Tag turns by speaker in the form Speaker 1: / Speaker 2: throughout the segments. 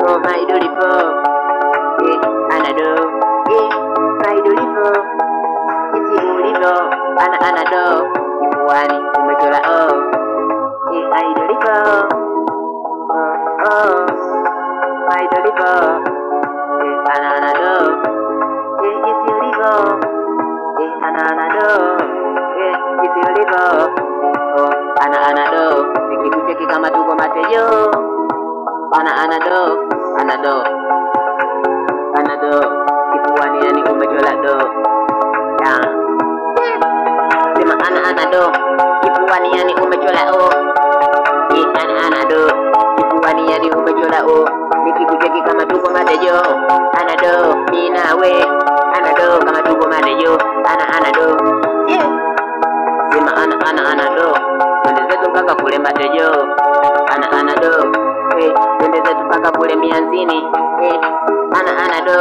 Speaker 1: oh my beautiful, anado, my beautiful, jinsi ulivyo, anado, kifuani umechora my beautiful, my beautiful, anado, jinsi ulivyo, anado, jinsi ulivyo, anado, nikikucheki kama tuko matejo. Anado, kifuani yani umechora do. Yeah. Sema anado, kifuani yani umechora anado, kifuani yani umechora nikikucheki kama tuko matejo. Anado, mimi nawe. Anado, kama tuko matejo. Anado. Yeah. Sema anado, twende zetu mpaka kule matejo. Anado. Twende zetu mpaka kule Mianzini. Anado,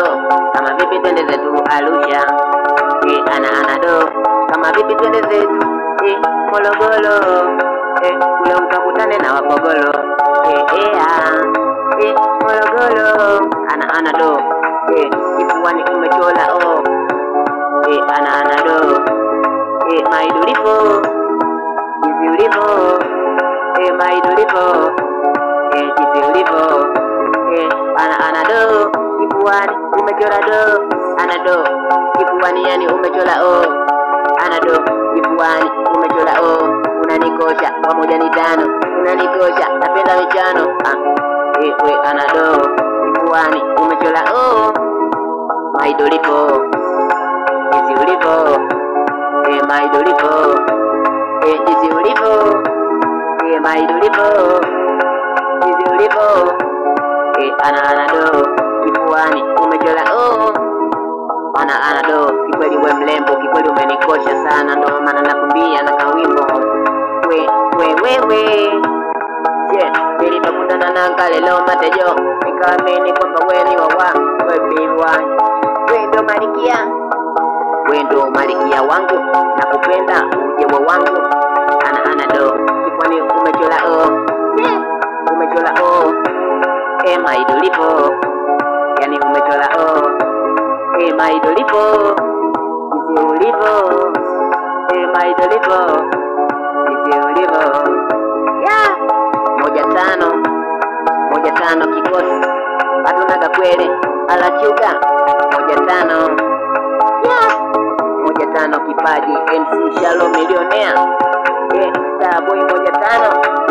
Speaker 1: kama vipi twende zetu Arusha. Anado, kama vipi twende zetu Morogoro. Kule utakutane na Wapogolo. Morogoro. Anado, kifuani umechora anado, my beautiful, jinsi ulivyo, my beautiful, jinsi ulivyo, anado, kifuani umechora do. Anado, kifuani yani umechora anado, kifuani umechora unanikosha pamoja ni tano, unanikosha napenda michano. Anado, kifuani umechora my beautiful, jinsi ulivyo, my beautiful, jinsi ulivyo, my beautiful, jinsi ulivyo, anado, kifuani umechora anado, kikweli we mlembo, kikweli umenikosha sana, ndo maana nakumbia na kawimbo we nilipokutana na kale leo matejo, nikaamini kwamba we ni wawa, we biwa, we ndo malikia, we ndo malikia wangu, nakupenda ujewe wangu. Anado, kifuani umechora umechora my beautiful, yani umechora my beautiful, jinsi ulivyo, my beautiful, jinsi ulivyo. Yeah. 1-5 kikosi hatunaga kwele alachuga 1-5. Yeah. 1-5 kipaji MC Shalom millionaire. Starboy 1-5.